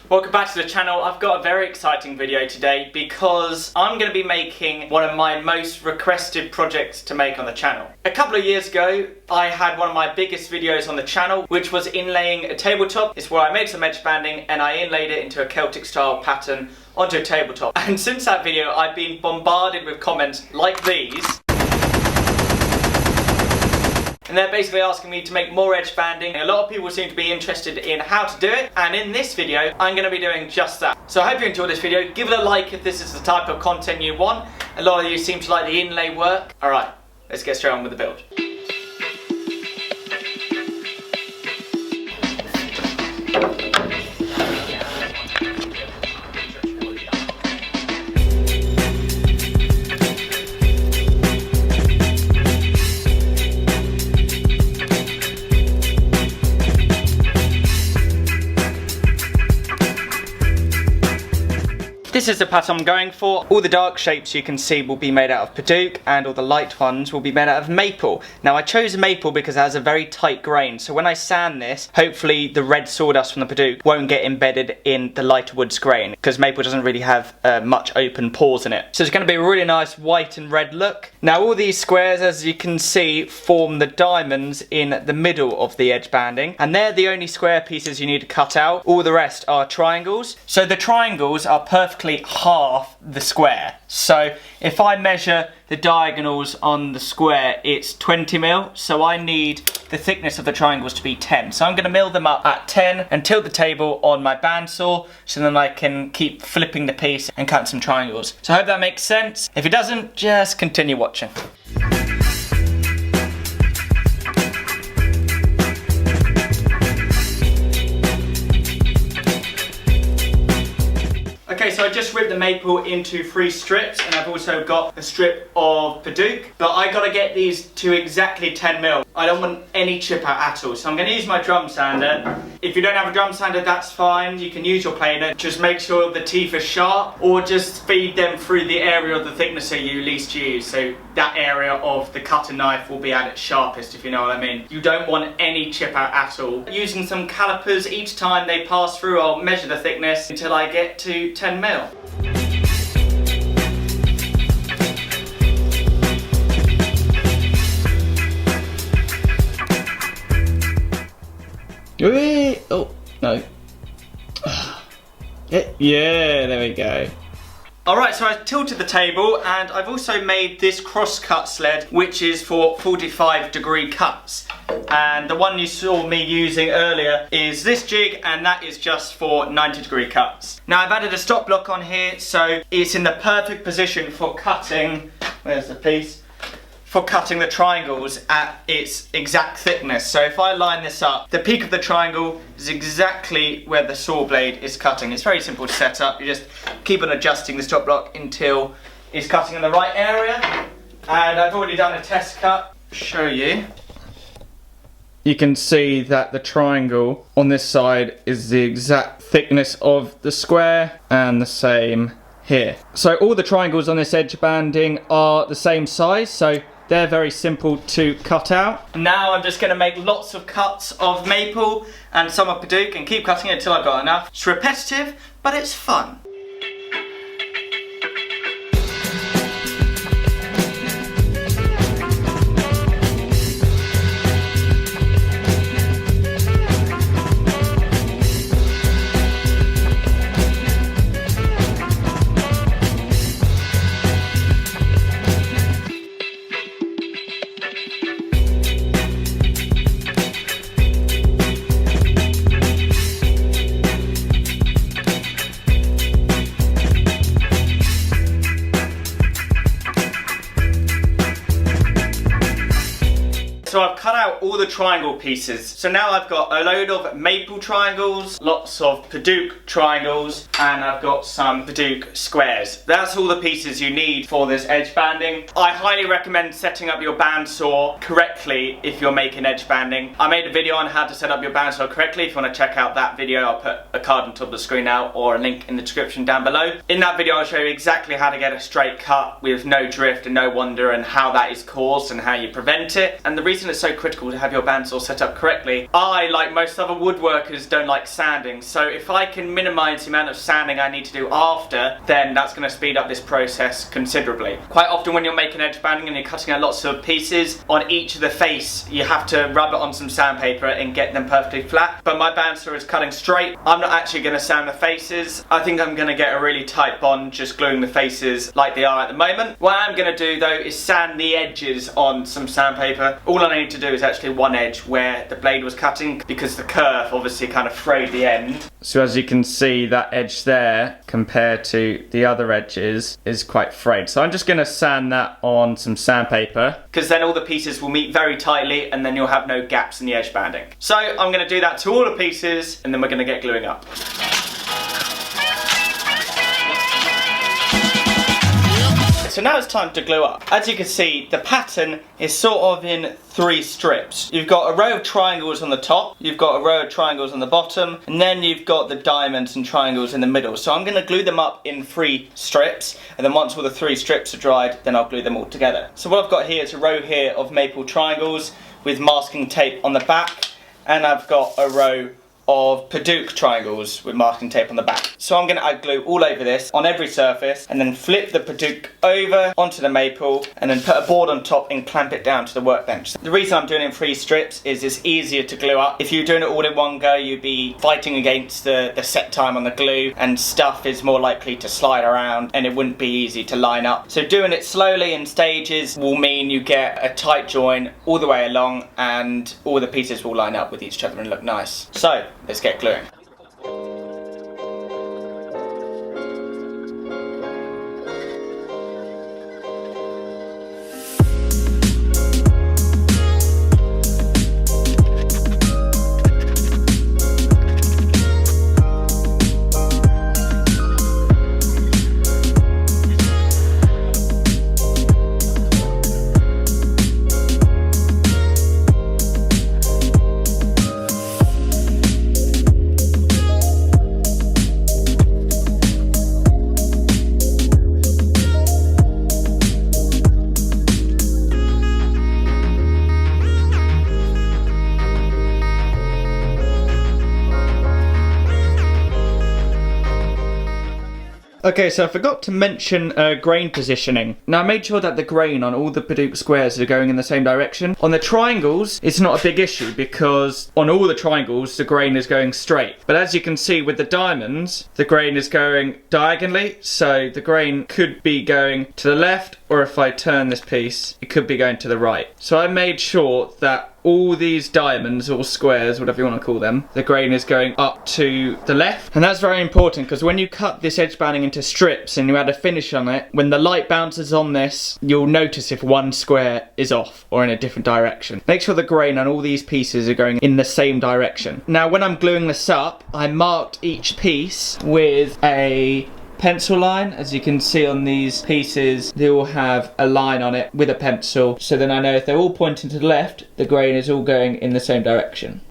Welcome back to the channel. I've got a very exciting video today because I'm going to be making one of my most requested projects to make on the channel. A couple of years ago I had one of my biggest videos on the channel, which was inlaying a tabletop. It's where I made some edge banding and I inlaid it into a Celtic style pattern onto a tabletop. And since that video I've been bombarded with comments like these. And they're basically asking me to make more edge banding. A lot of people seem to be interested in how to do it, and in this video I'm going to be doing just that. So I hope you enjoyed this video. Give it a like if this is the type of content you want. A lot of you seem to like the inlay work. Alright, let's get straight on with the build. This is the pattern I'm going for. All the dark shapes you can see will be made out of padauk and all the light ones will be made out of maple. Now I chose maple because it has a very tight grain, so when I sand this, hopefully the red sawdust from the padauk won't get embedded in the lighter wood's grain, because maple doesn't really have much open pores in it. So it's going to be a really nice white and red look. Now all these squares, as you can see, form the diamonds in the middle of the edge banding, and they're the only square pieces you need to cut out. All the rest are triangles. So the triangles are perfectly half the square. So if I measure the diagonals on the square, it's 20mm, so I need the thickness of the triangles to be 10. So I'm going to mill them up at 10 and tilt the table on my bandsaw, so then I can keep flipping the piece and cut some triangles. So I hope that makes sense. If it doesn't, just continue watching. Okay, so I just ripped the maple into 3 strips, and I've also got a strip of padauk, but I gotta get these to exactly 10mm. I don't want any chip out at all, so I'm gonna use my drum sander. If you don't have a drum sander, that's fine. You can use your planer. Just make sure the teeth are sharp, or just feed them through the area of the thickness that you least use, so that area of the cutter knife will be at its sharpest, if you know what I mean. You don't want any chip out at all. Using some calipers, each time they pass through, I'll measure the thickness until I get to 10mm. Oh, no. Yeah, there we go. Alright, so I tilted the table, and I've also made this crosscut sled, which is for 45-degree cuts. And the one you saw me using earlier is this jig, and that is just for 90-degree cuts. Now I've added a stop block on here, so it's in the perfect position for cutting, where's the piece? For cutting the triangles at its exact thickness. So if I line this up, the peak of the triangle is exactly where the saw blade is cutting. It's very simple to set up. You just keep on adjusting the stop block until it's cutting in the right area. And I've already done a test cut. Show you. You can see that the triangle on this side is the exact thickness of the square, and the same here. So all the triangles on this edge banding are the same size, so they're very simple to cut out. Now I'm just going to make lots of cuts of maple and some of padauk and keep cutting it until I've got enough. It's repetitive, but it's fun. So I've cut out all the triangle pieces. So now I've got a load of maple triangles, lots of padauk triangles, and I've got some padauk squares. That's all the pieces you need for this edge banding. I highly recommend setting up your bandsaw correctly if you're making edge banding. I made a video on how to set up your bandsaw correctly. If you want to check out that video, I'll put a card on top of the screen now, or a link in the description down below. In that video I'll show you exactly how to get a straight cut with no drift and no wander, and how that is caused and how you prevent it. And the reason it's so critical to have your bandsaw set up correctly. I, like most other woodworkers, don't like sanding, so if I can minimise the amount of sanding I need to do after, then that's going to speed up this process considerably. Quite often when you're making edge banding and you're cutting out lots of pieces, on each of the face you have to rub it on some sandpaper and get them perfectly flat. But my bandsaw is cutting straight. I'm not actually going to sand the faces. I think I'm going to get a really tight bond just gluing the faces like they are at the moment. What I'm going to do though is sand the edges on some sandpaper. All I need to do is actually one edge where the blade was cutting, because the curve obviously kind of frayed the end. So as you can see, that edge there compared to the other edges is quite frayed. So I'm just going to sand that on some sandpaper, because then all the pieces will meet very tightly and then you'll have no gaps in the edge banding. So I'm going to do that to all the pieces and then we're going to get gluing up. So now it's time to glue up. As you can see, the pattern is sort of in 3 strips. You've got a row of triangles on the top, you've got a row of triangles on the bottom, and then you've got the diamonds and triangles in the middle. So I'm going to glue them up in 3 strips, and then once all the 3 strips are dried, then I'll glue them all together. So what I've got here is a row here of maple triangles with masking tape on the back, and I've got a row of padauk triangles with masking tape on the back. So I'm going to add glue all over this on every surface, and then flip the padauk over onto the maple, and then put a board on top and clamp it down to the workbench. The reason I'm doing it in 3 strips is it's easier to glue up. If you're doing it all in one go, you'd be fighting against the set time on the glue, and stuff is more likely to slide around and it wouldn't be easy to line up. So doing it slowly in stages will mean you get a tight join all the way along, and all the pieces will line up with each other and look nice. So let's get gluing. Okay, so I forgot to mention grain positioning. Now I made sure that the grain on all the padauk squares are going in the same direction. On the triangles, it's not a big issue because on all the triangles, the grain is going straight. But as you can see with the diamonds, the grain is going diagonally, so the grain could be going to the left, or if I turn this piece, it could be going to the right. So I made sure that all these diamonds or squares, whatever you want to call them, the grain is going up to the left. And that's very important because when you cut this edge banding into strips and you add a finish on it, when the light bounces on this, you'll notice if one square is off or in a different direction. Make sure the grain on all these pieces are going in the same direction. Now when I'm gluing this up, I marked each piece with a pencil line. As you can see on these pieces, they all have a line on it with a pencil, so then I know if they're all pointing to the left, the grain is all going in the same direction.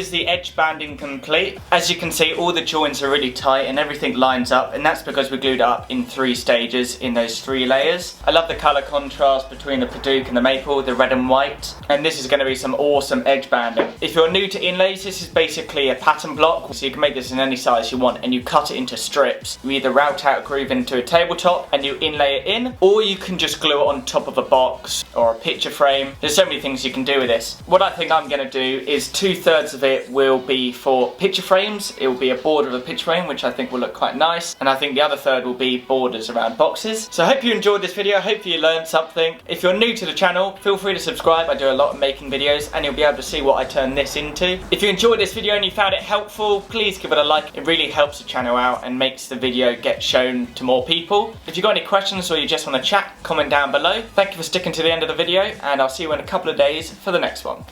is the edge banding complete. As you can see, all the joints are really tight and everything lines up, and that's because we glued it up in 3 stages in those 3 layers. I love the colour contrast between the padauk and the maple, the red and white, and this is going to be some awesome edge banding. If you're new to inlays, this is basically a pattern block, so you can make this in any size you want, and you cut it into strips. You either route out a groove into a tabletop and you inlay it in, or you can just glue it on top of a box or a picture frame. There's so many things you can do with this. What I think I'm going to do is 2/3 of it will be for picture frames. It will be a border of a picture frame, which I think will look quite nice, and I think the other third will be borders around boxes. So I hope you enjoyed this video, I hope you learned something. If you're new to the channel, feel free to subscribe. I do a lot of making videos and you'll be able to see what I turn this into. If you enjoyed this video and you found it helpful, please give it a like. It really helps the channel out and makes the video get shown to more people. If you've got any questions or you just want to chat, comment down below. Thank you for sticking to the end of the video, and I'll see you in a couple of days for the next one.